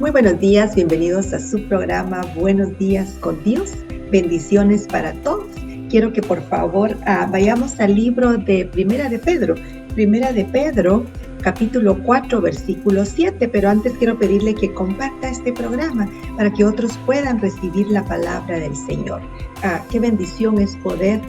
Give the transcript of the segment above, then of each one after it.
Muy buenos días, bienvenidos a su programa Buenos Días con Dios. Bendiciones para todos. Quiero que por favor vayamos al libro de Primera de Pedro. Primera de Pedro, capítulo 4, versículo 7. Pero antes quiero pedirle que comparta este programa para que otros puedan recibir la palabra del Señor. Qué bendición es poder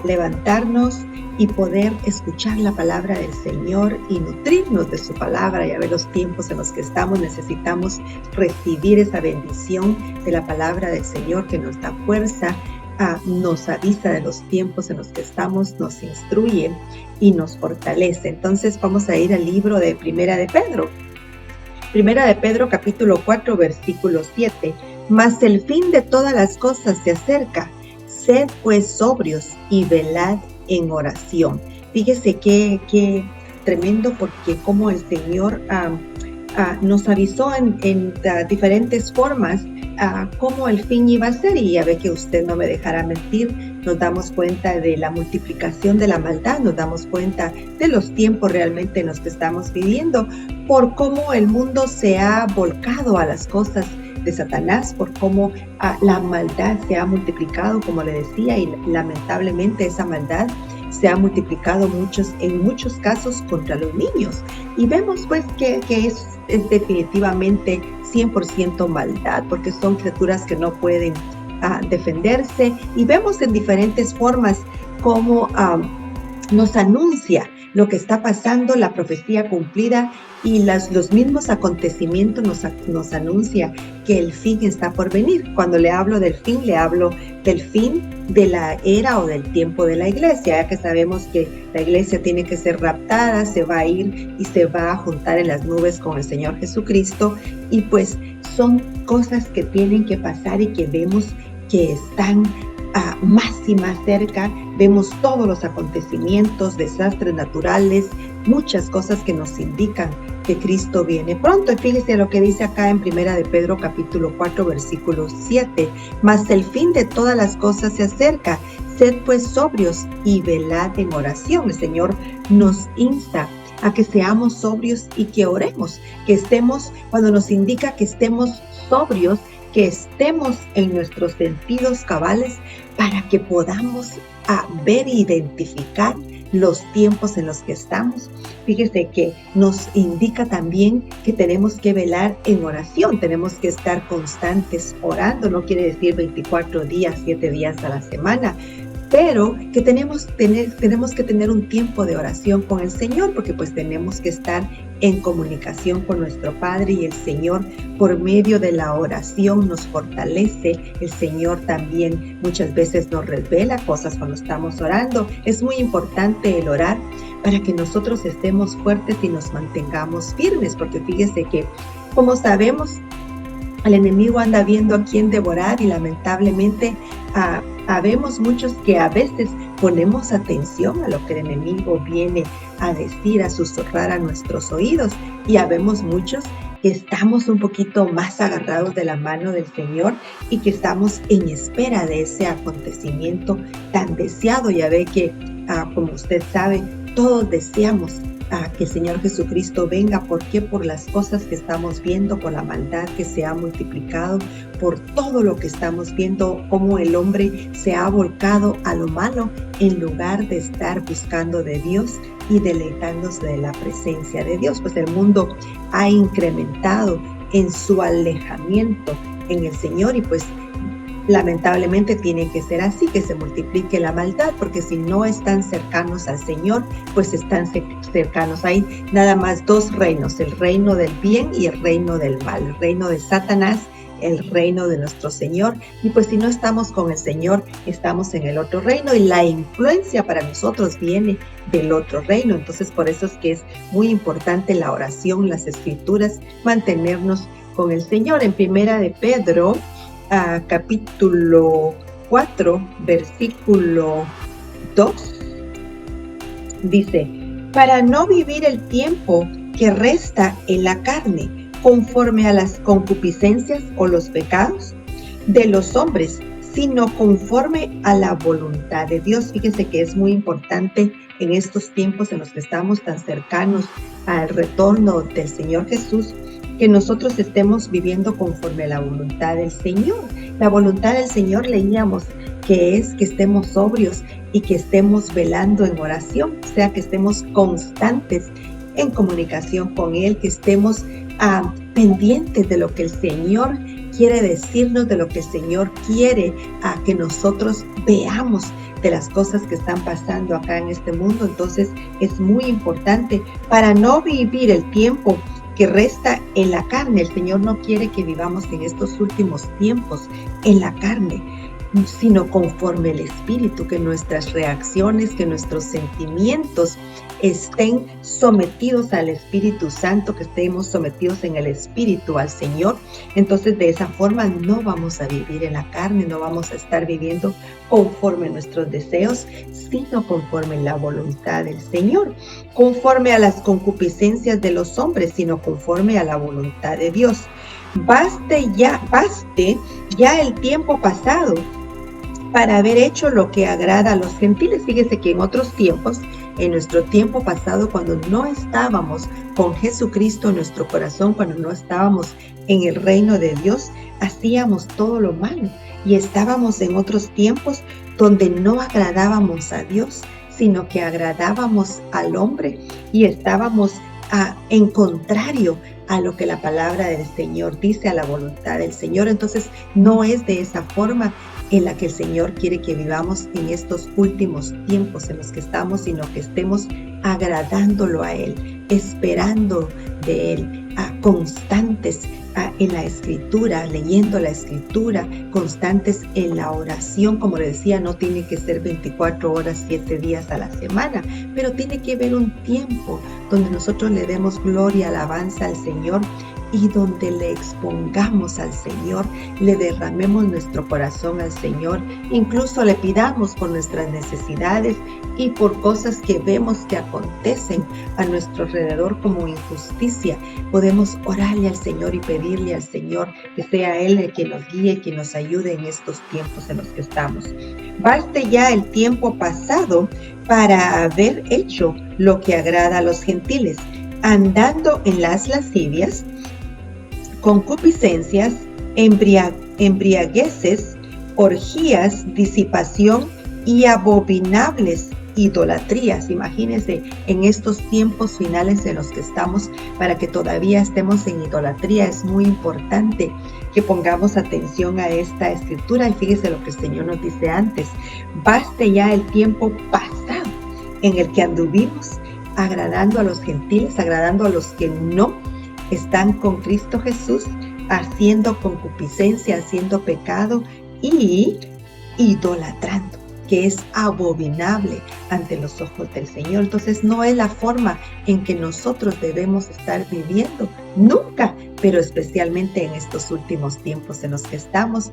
levantarnos y poder escuchar la palabra del Señor y nutrirnos de su palabra. Ya ve los tiempos en los que estamos, necesitamos recibir esa bendición de la palabra del Señor que nos da fuerza, nos avisa de los tiempos en los que estamos, nos instruye y nos fortalece. Entonces vamos a ir al libro de Primera de Pedro. Primera de Pedro, capítulo 4, versículo 7. Mas el fin de todas las cosas se acerca. Sed pues sobrios y velad en oración. Fíjese qué tremendo, porque como el Señor nos avisó en diferentes formas cómo el fin iba a ser, y ya ve que usted no me dejará mentir. Nos damos cuenta de la multiplicación de la maldad, nos damos cuenta de los tiempos realmente en los que estamos viviendo, por cómo el mundo se ha volcado a las cosas de Satanás, por cómo la maldad se ha multiplicado, como le decía, y lamentablemente esa maldad se ha multiplicado en muchos casos contra los niños. Y vemos pues que es definitivamente 100% maldad, porque son criaturas que no pueden defenderse, y vemos en diferentes formas cómo nos anuncia lo que está pasando, la profecía cumplida, y los mismos acontecimientos nos anuncia que el fin está por venir. Cuando le hablo del fin, le hablo del fin de la era o del tiempo de la iglesia, ya que sabemos que la iglesia tiene que ser raptada, se va a ir y se va a juntar en las nubes con el Señor Jesucristo, y pues son cosas que tienen que pasar y que vemos que están más y más cerca. Vemos todos los acontecimientos, desastres naturales, muchas cosas que nos indican que Cristo viene pronto. Y fíjese lo que dice acá en Primera de Pedro capítulo 4 versículo 7. Mas el fin de todas las cosas se acerca. Sed pues sobrios y velad en oración. El Señor nos insta a que seamos sobrios y que oremos, que estemos, cuando nos indica que estemos sobrios, que estemos en nuestros sentidos cabales, para que podamos ver e identificar los tiempos en los que estamos. Fíjese que nos indica también que tenemos que velar en oración, tenemos que estar constantes orando. No quiere decir 24 días, 7 días a la semana, pero que tenemos que tener un tiempo de oración con el Señor, porque pues tenemos que estar en comunicación con nuestro Padre, y el Señor por medio de la oración nos fortalece. El Señor también muchas veces nos revela cosas cuando estamos orando. Es muy importante el orar para que nosotros estemos fuertes y nos mantengamos firmes, porque fíjese que, como sabemos, el enemigo anda viendo a quién devorar, y lamentablemente habemos muchos que a veces ponemos atención a lo que el enemigo viene a decir, a susurrar a nuestros oídos, y habemos muchos que estamos un poquito más agarrados de la mano del Señor y que estamos en espera de ese acontecimiento tan deseado. Ya ve que, como usted sabe, todos deseamos que el Señor Jesucristo venga. ¿Por qué? Por las cosas que estamos viendo, por la maldad que se ha multiplicado, por todo lo que estamos viendo, cómo el hombre se ha volcado a lo malo en lugar de estar buscando de Dios y deleitándose de la presencia de Dios. Pues el mundo ha incrementado en su alejamiento en el Señor, y pues lamentablemente tiene que ser así, que se multiplique la maldad, porque si no están cercanos al Señor, pues están cercanos. Hay nada más dos reinos: el reino del bien y el reino del mal, el reino de Satanás, el reino de nuestro Señor. Y pues si no estamos con el Señor, estamos en el otro reino, y la influencia para nosotros viene del otro reino. Entonces por eso es que es muy importante la oración, las escrituras, mantenernos con el Señor. En Primera de Pedro capítulo 4 versículo 2 dice: para no vivir el tiempo que resta en la carne conforme a las concupiscencias o los pecados de los hombres, sino conforme a la voluntad de Dios. Fíjese que es muy importante en estos tiempos en los que estamos tan cercanos al retorno del Señor Jesús, que nosotros estemos viviendo conforme a la voluntad del Señor. La voluntad del Señor leíamos que es que estemos sobrios y que estemos velando en oración, o sea, que estemos constantes en comunicación con Él, que estemos pendientes de lo que el Señor quiere decirnos, de lo que el Señor quiere que nosotros veamos de las cosas que están pasando acá en este mundo. Entonces es muy importante para no vivir el tiempo que resta en la carne. El Señor no quiere que vivamos en estos últimos tiempos en la carne, sino conforme el Espíritu, que nuestras reacciones, que nuestros sentimientos estén sometidos al Espíritu Santo, que estemos sometidos en el Espíritu al Señor. Entonces de esa forma no vamos a vivir en la carne, no vamos a estar viviendo conforme a nuestros deseos, sino conforme a la voluntad del Señor, conforme a las concupiscencias de los hombres, sino conforme a la voluntad de Dios. Baste ya el tiempo pasado para haber hecho lo que agrada a los gentiles. Fíjese que en otros tiempos, en nuestro tiempo pasado, cuando no estábamos con Jesucristo en nuestro corazón, cuando no estábamos en el reino de Dios, hacíamos todo lo malo y estábamos en otros tiempos donde no agradábamos a Dios, sino que agradábamos al hombre y estábamos en contrario a lo que la palabra del Señor dice, a la voluntad del Señor. Entonces no es de esa forma en la que el Señor quiere que vivamos en estos últimos tiempos en los que estamos, sino que estemos agradándolo a Él, esperando de Él, constantes en la Escritura, leyendo la Escritura, constantes en la oración. Como le decía, no tiene que ser 24 horas, 7 días a la semana, pero tiene que haber un tiempo donde nosotros le demos gloria, alabanza al Señor, y donde le expongamos al Señor, le derramemos nuestro corazón al Señor, incluso le pidamos por nuestras necesidades y por cosas que vemos que acontecen a nuestro alrededor como injusticia. Podemos orarle al Señor y pedirle al Señor que sea Él el que nos guíe, que nos ayude en estos tiempos en los que estamos. Baste ya el tiempo pasado para haber hecho lo que agrada a los gentiles, andando en las lascivias, concupiscencias, embriagueces, orgías, disipación y abominables idolatrías. Imagínense en estos tiempos finales en los que estamos, para que todavía estemos en idolatría. Es muy importante que pongamos atención a esta escritura y fíjese lo que el Señor nos dice antes: baste ya el tiempo pasado en el que anduvimos agradando a los gentiles, agradando a los que no están con Cristo Jesús, haciendo concupiscencia, haciendo pecado y idolatrando, que es abominable ante los ojos del Señor. Entonces no es la forma en que nosotros debemos estar viviendo nunca, pero especialmente en estos últimos tiempos en los que estamos.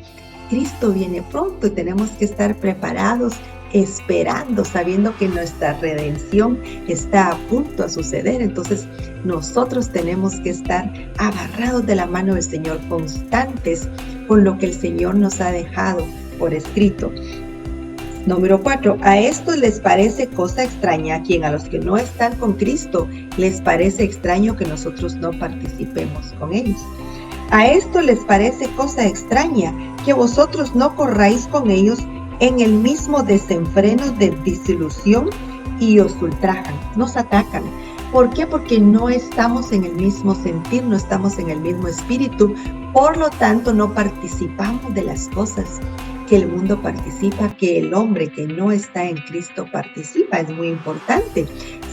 Cristo viene pronto y tenemos que estar preparados, esperando, sabiendo que nuestra redención está a punto a suceder. Entonces nosotros tenemos que estar agarrados de la mano del Señor, constantes con lo que el Señor nos ha dejado por escrito. Número 4, a esto les parece cosa extraña, a los que no están con Cristo les parece extraño que nosotros no participemos con ellos. A esto les parece cosa extraña que vosotros no corráis con ellos en el mismo desenfreno de disilusión y os ultrajan, nos atacan. ¿Por qué? Porque no estamos en el mismo sentir, no estamos en el mismo espíritu, por lo tanto no participamos de las cosas que el mundo participa, que el hombre que no está en Cristo participa. Es muy importante.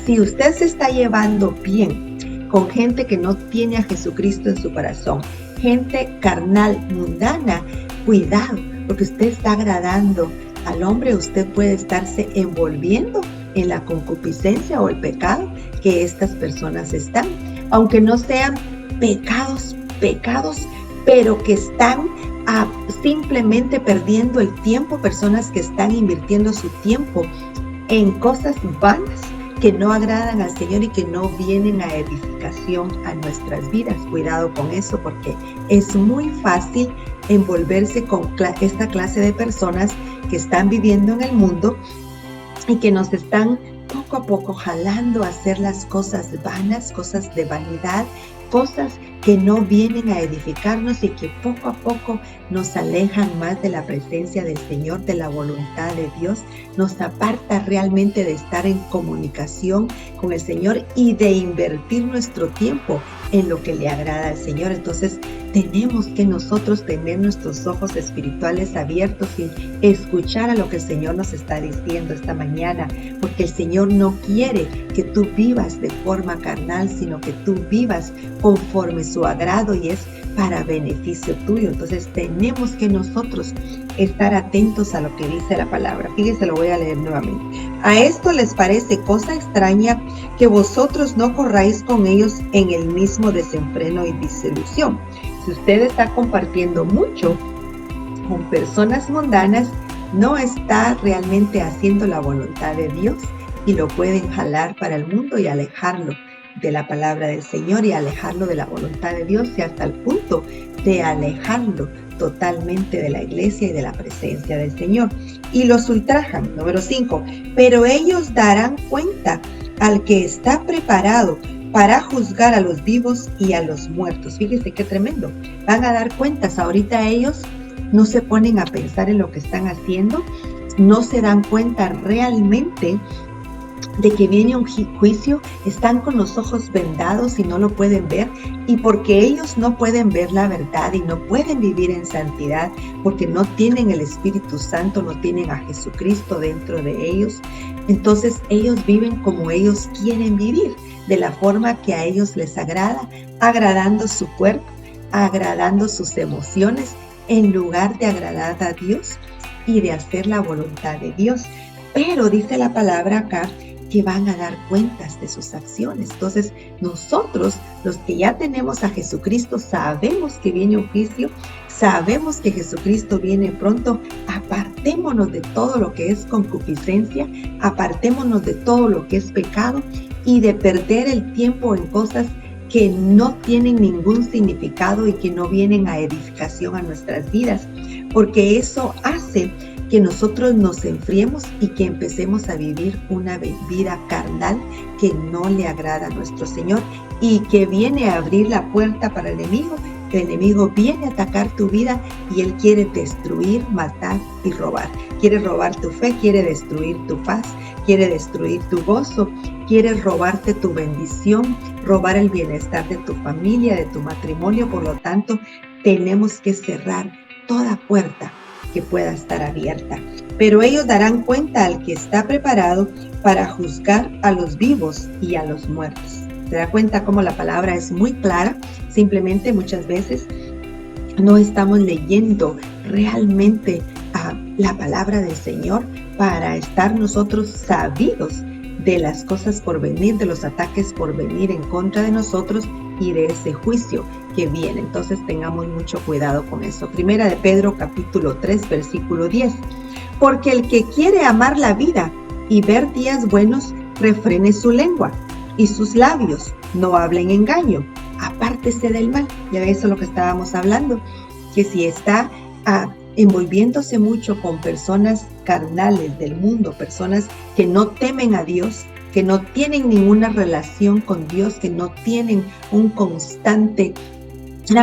Si usted se está llevando bien con gente que no tiene a Jesucristo en su corazón, gente carnal, mundana, cuidado, porque usted está agradando al hombre. Usted puede estarse envolviendo en la concupiscencia o el pecado que estas personas están, aunque no sean pecados, pero que están simplemente perdiendo el tiempo, personas que están invirtiendo su tiempo en cosas vanas que no agradan al Señor y que no vienen a edificación a nuestras vidas. Cuidado con eso, porque es muy fácil envolverse con esta clase de personas que están viviendo en el mundo y que nos están poco a poco jalando a hacer las cosas vanas, cosas de vanidad, cosas que no vienen a edificarnos y que poco a poco nos alejan más de la presencia del Señor, de la voluntad de Dios, nos aparta realmente de estar en comunicación con el Señor y de invertir nuestro tiempo en lo que le agrada al Señor. Entonces tenemos que nosotros tener nuestros ojos espirituales abiertos y escuchar a lo que el Señor nos está diciendo esta mañana, porque el Señor no quiere que tú vivas de forma carnal, sino que tú vivas conforme su agrado y es para beneficio tuyo. Entonces tenemos que nosotros estar atentos a lo que dice la palabra. Fíjense, lo voy a leer nuevamente. A esto les parece cosa extraña que vosotros no corráis con ellos en el mismo desenfreno y disolución. Si usted está compartiendo mucho con personas mundanas, no está realmente haciendo la voluntad de Dios y lo pueden jalar para el mundo y alejarlo de la palabra del Señor y alejarlo de la voluntad de Dios y hasta el punto de alejarlo totalmente de la iglesia y de la presencia del Señor. Y los ultrajan. Número 5. Pero ellos darán cuenta al que está preparado para juzgar a los vivos y a los muertos. Fíjese qué tremendo. Van a dar cuentas. Ahorita ellos no se ponen a pensar en lo que están haciendo, no se dan cuenta realmente de que viene un juicio, están con los ojos vendados y no lo pueden ver, y porque ellos no pueden ver la verdad y no pueden vivir en santidad, porque no tienen el Espíritu Santo, no tienen a Jesucristo dentro de ellos, entonces ellos viven como ellos quieren vivir, de la forma que a ellos les agrada, agradando su cuerpo, agradando sus emociones, en lugar de agradar a Dios y de hacer la voluntad de Dios. Pero dice la palabra acá que van a dar cuentas de sus acciones. Entonces nosotros, los que ya tenemos a Jesucristo, sabemos que viene un juicio, sabemos que Jesucristo viene pronto. Apartémonos de todo lo que es concupiscencia, apartémonos de todo lo que es pecado y de perder el tiempo en cosas que no tienen ningún significado y que no vienen a edificación a nuestras vidas, porque eso hace que nosotros nos enfriemos y que empecemos a vivir una vida carnal que no le agrada a nuestro Señor y que viene a abrir la puerta para el enemigo. El enemigo viene a atacar tu vida y él quiere destruir, matar y robar. Quiere robar tu fe, quiere destruir tu paz, quiere destruir tu gozo, quiere robarte tu bendición, robar el bienestar de tu familia, de tu matrimonio. Por lo tanto, tenemos que cerrar toda puerta que pueda estar abierta. Pero ellos darán cuenta al que está preparado para juzgar a los vivos y a los muertos. ¿Se da cuenta cómo la palabra es muy clara? Simplemente muchas veces no estamos leyendo realmente la palabra del Señor para estar nosotros sabidos de las cosas por venir, de los ataques por venir en contra de nosotros y de ese juicio que viene. Entonces tengamos mucho cuidado con eso. Primera de Pedro capítulo 3 versículo 10. Porque el que quiere amar la vida y ver días buenos, refrene su lengua y sus labios no hablen engaño. Apártese del mal. Ya eso es lo que estábamos hablando, que si está envolviéndose mucho con personas carnales del mundo, personas que no temen a Dios, que no tienen ninguna relación con Dios, que no tienen una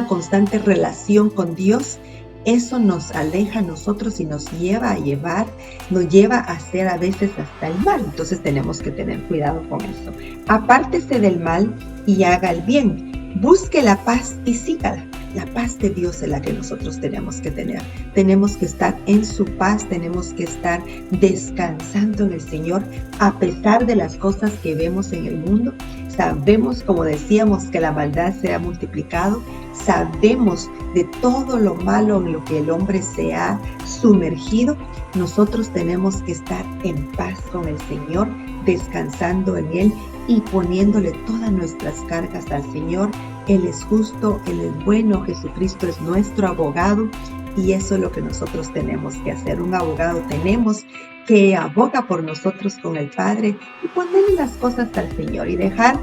constante relación con Dios, eso nos aleja a nosotros y nos lleva a hacer a veces hasta el mal. Entonces tenemos que tener cuidado con eso. Apártese del mal y haga el bien. Busque la paz y sígala. La paz de Dios es la que nosotros tenemos que tener. Tenemos que estar en su paz, tenemos que estar descansando en el Señor a pesar de las cosas que vemos en el mundo. Sabemos, como decíamos, que la maldad se ha multiplicado. Sabemos de todo lo malo en lo que el hombre se ha sumergido. Nosotros tenemos que estar en paz con el Señor, descansando en Él y poniéndole todas nuestras cargas al Señor. Él es justo, Él es bueno, Jesucristo es nuestro abogado y eso es lo que nosotros tenemos que hacer. Un abogado tenemos que aboga por nosotros con el Padre y ponerle las cosas al Señor y dejar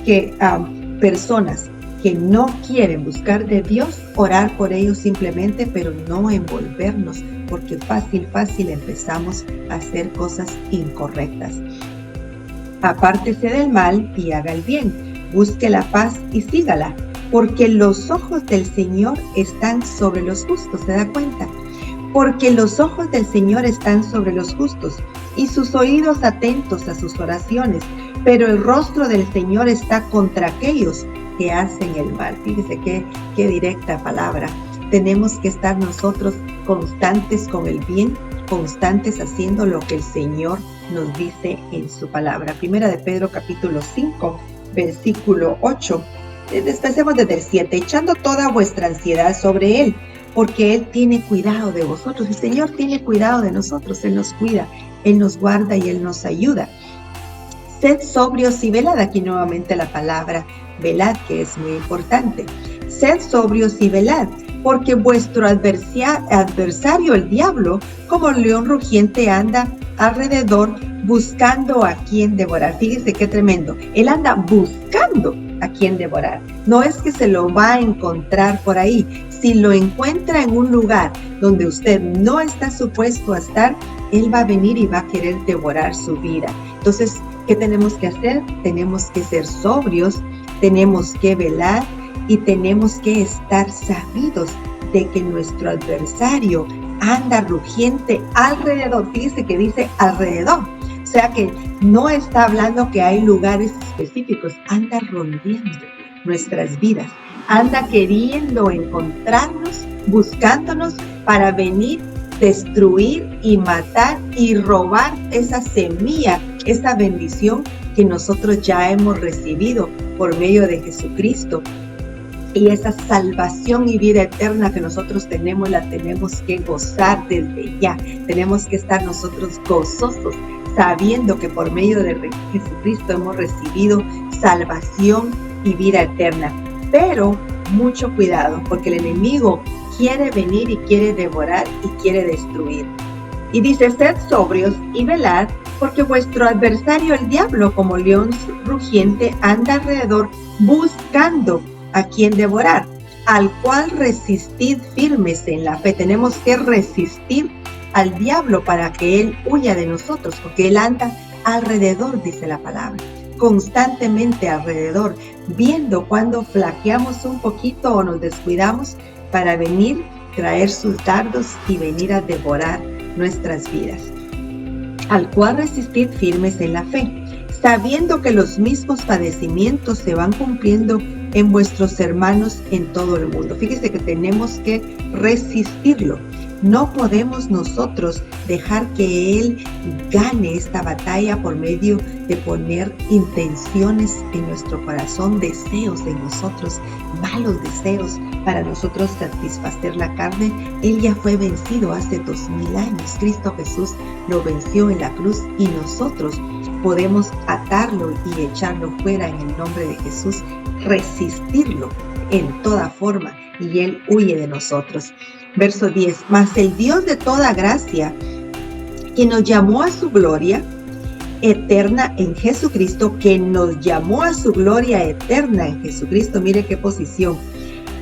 que personas que no quieren buscar de Dios, orar por ellos simplemente, pero no envolvernos, porque fácil empezamos a hacer cosas incorrectas. Apártese del mal y haga el bien. Busque la paz y sígala. porque los ojos del Señor están sobre los justos, ¿se da cuenta? Porque los ojos del Señor están sobre los justos y sus oídos atentos a sus oraciones, pero el rostro del Señor está contra aquellos que hacen el mal. Fíjese qué directa palabra. Tenemos que estar nosotros constantes con el bien, constantes haciendo lo que el Señor nos dice en su palabra. Primera de Pedro capítulo 5, versículo 8. Empecemos desde el 7. Echando toda vuestra ansiedad sobre Él, porque Él tiene cuidado de vosotros. El Señor tiene cuidado de nosotros. Él nos cuida, Él nos guarda y Él nos ayuda. Sed sobrios y velad. Aquí nuevamente la palabra velad, que es muy importante. Sed sobrios y velad, porque vuestro adversario, el diablo, como león rugiente, anda alrededor buscando a quien devorar. Fíjese qué tremendo. Él anda buscando a quien devorar. No es que se lo va a encontrar por ahí. Si lo encuentra en un lugar donde usted no está supuesto a estar, él va a venir y va a querer devorar su vida. Entonces, ¿qué tenemos que hacer? Tenemos que ser sobrios, tenemos que velar y tenemos que estar sabidos de que nuestro adversario anda rugiente alrededor. Fíjese que dice alrededor. O sea que no está hablando que hay lugares específicos, anda rondeando nuestras vidas, anda queriendo encontrarnos, buscándonos para venir, destruir y matar y robar esa semilla, esa bendición que nosotros ya hemos recibido por medio de Jesucristo. Y esa salvación y vida eterna que nosotros tenemos, la tenemos que gozar desde ya. Tenemos que estar nosotros gozosos, sabiendo que por medio de Jesucristo hemos recibido salvación y vida eterna. Pero mucho cuidado, porque el enemigo quiere venir y quiere devorar y quiere destruir. Y dice, sed sobrios y velad, porque vuestro adversario el diablo, como león rugiente, anda alrededor buscando a quien devorar, al cual resistid firmes en la fe. Tenemos que resistir al diablo para que él huya de nosotros, porque él anda alrededor, dice la palabra, constantemente alrededor, viendo cuando flaqueamos un poquito o nos descuidamos para venir, traer sus dardos y venir a devorar nuestras vidas. Al cual resistid firmes en la fe, sabiendo que los mismos padecimientos se van cumpliendo en vuestros hermanos en todo el mundo. Fíjese que tenemos que resistirlo. No podemos nosotros dejar que Él gane esta batalla por medio de poner intenciones en nuestro corazón, deseos en nosotros, malos deseos para nosotros satisfacer la carne. Él ya fue vencido hace 2000 años. Cristo Jesús lo venció en la cruz y nosotros podemos atarlo y echarlo fuera en el nombre de Jesús, resistirlo en toda forma y Él huye de nosotros. Verso 10, mas el Dios de toda gracia, que nos llamó a su gloria eterna en Jesucristo, que nos llamó a su gloria eterna en Jesucristo, mire qué posición.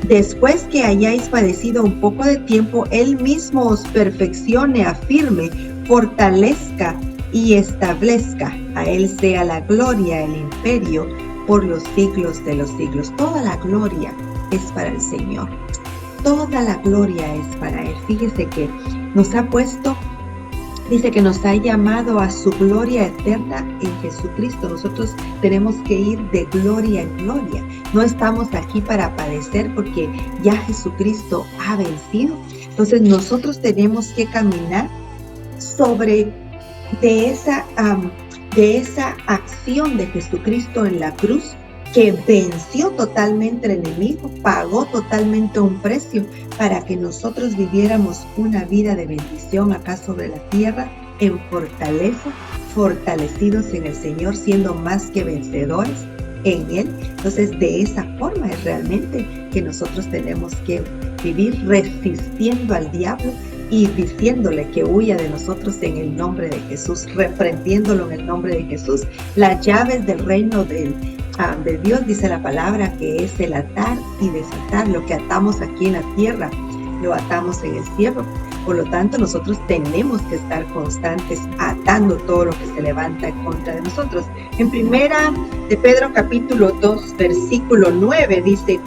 Después que hayáis padecido un poco de tiempo, Él mismo os perfeccione, afirme, fortalezca y establezca. A Él sea la gloria, el imperio, por los siglos de los siglos. Toda la gloria es para el Señor. Toda la gloria es para Él. Fíjese que nos ha puesto, dice que nos ha llamado a su gloria eterna en Jesucristo. Nosotros tenemos que ir de gloria en gloria. No estamos aquí para padecer porque ya Jesucristo ha vencido. Entonces nosotros tenemos que caminar sobre de esa acción de Jesucristo en la cruz, que venció totalmente al enemigo, pagó totalmente un precio para que nosotros viviéramos una vida de bendición acá sobre la tierra, en fortaleza, fortalecidos en el Señor, siendo más que vencedores en Él. Entonces, de esa forma es realmente que nosotros tenemos que vivir, resistiendo al diablo y diciéndole que huya de nosotros en el nombre de Jesús, reprendiéndolo en el nombre de Jesús. Las llaves del reino de Dios, dice la palabra, que es el atar y desatar. Lo que atamos aquí en la tierra, lo atamos en el cielo. Por lo tanto, nosotros tenemos que estar constantes atando todo lo que se levanta en contra de nosotros. En primera de Pedro capítulo 2, versículo 9 dice,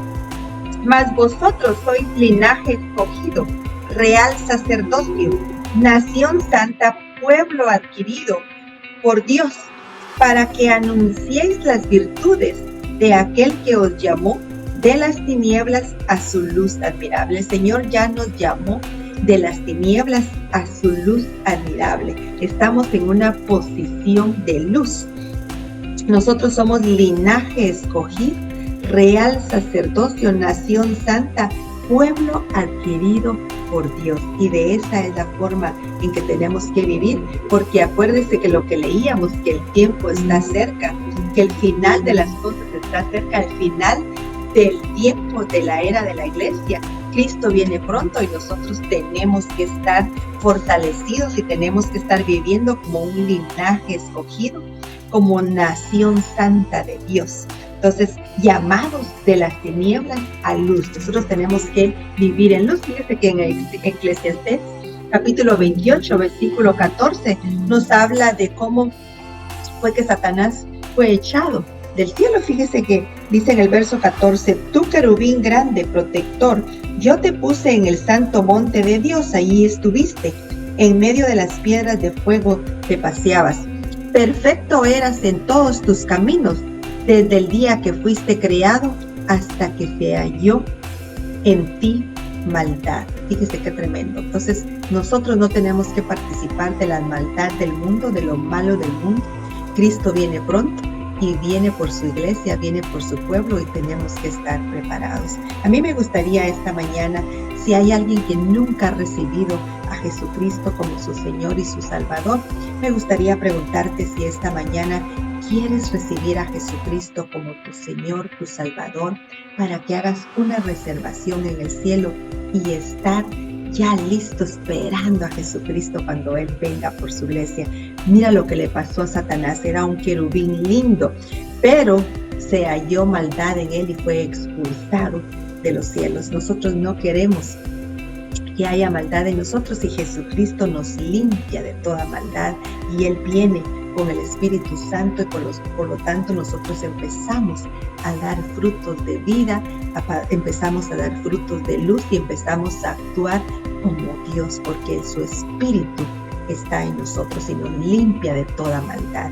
Mas vosotros sois linaje escogido, real sacerdocio, nación santa, pueblo adquirido por Dios, para que anunciéis las virtudes de aquel que os llamó de las tinieblas a su luz admirable. El Señor ya nos llamó de las tinieblas a su luz admirable. Estamos en una posición de luz. Nosotros somos linaje escogido, real sacerdocio, nación santa, pueblo adquirido por Dios. Y de esa es la forma en que tenemos que vivir, porque acuérdese que lo que leíamos, que el tiempo está cerca, que el final de las cosas está cerca, el final del tiempo de la era de la iglesia. Cristo viene pronto y nosotros tenemos que estar fortalecidos y tenemos que estar viviendo como un linaje escogido, como nación santa de Dios. Entonces, llamados de las tinieblas a luz. Nosotros tenemos que vivir en luz. Fíjese que en Eclesiastés, capítulo 28, versículo 14, nos habla de cómo fue que Satanás fue echado del cielo. Fíjese que dice en el verso 14: tú querubín grande, protector, yo te puse en el santo monte de Dios, allí estuviste, en medio de las piedras de fuego te paseabas. Perfecto eras en todos tus caminos, desde el día que fuiste creado hasta que se halló en ti maldad. Fíjese qué tremendo. Entonces, nosotros no tenemos que participar de la maldad del mundo, de lo malo del mundo. Cristo viene pronto y viene por su iglesia, viene por su pueblo y tenemos que estar preparados. A mí me gustaría esta mañana, si hay alguien que nunca ha recibido a Jesucristo como su Señor y su Salvador, me gustaría preguntarte si esta mañana quieres recibir a Jesucristo como tu Señor, tu Salvador, para que hagas una reservación en el cielo y estar ya listo esperando a Jesucristo cuando Él venga por su iglesia. Mira lo que le pasó a Satanás. Era un querubín lindo, pero se halló maldad en él y fue expulsado de los cielos.Nosotros no queremos que haya maldad en nosotros y Jesucristo nos limpia de toda maldad y Él viene con el Espíritu Santo y por lo tanto nosotros empezamos a dar frutos de vida, empezamos a dar frutos de luz y empezamos a actuar como Dios, porque su Espíritu está en nosotros y nos limpia de toda maldad.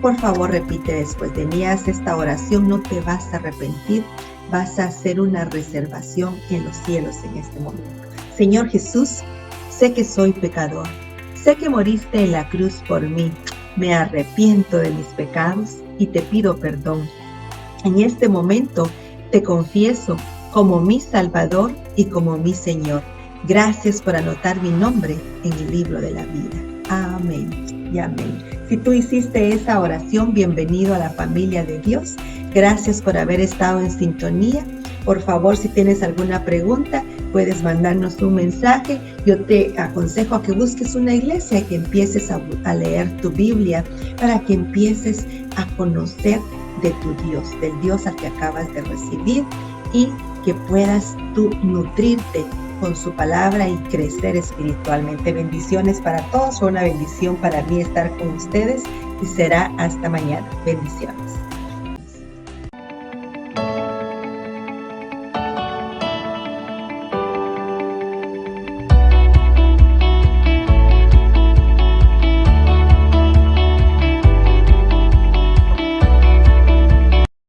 Por favor, repite después de mí, haz esta oración, no te vas a arrepentir, vas a hacer una reservación en los cielos en este momento. Señor Jesús, sé que soy pecador, sé que moriste en la cruz por mí, me arrepiento de mis pecados y te pido perdón. En este momento te confieso como mi Salvador y como mi Señor. Gracias por anotar mi nombre en el libro de la vida. Amén y amén. Si tú hiciste esa oración, bienvenido a la familia de Dios. Gracias por haber estado en sintonía. Por favor, si tienes alguna pregunta, puedes mandarnos un mensaje. Yo te aconsejo a que busques una iglesia y que empieces a leer tu Biblia para que empieces a conocer de tu Dios, del Dios al que acabas de recibir y que puedas tú nutrirte con su palabra y crecer espiritualmente. Bendiciones para todos. Fue una bendición para mí estar con ustedes y será hasta mañana. Bendiciones.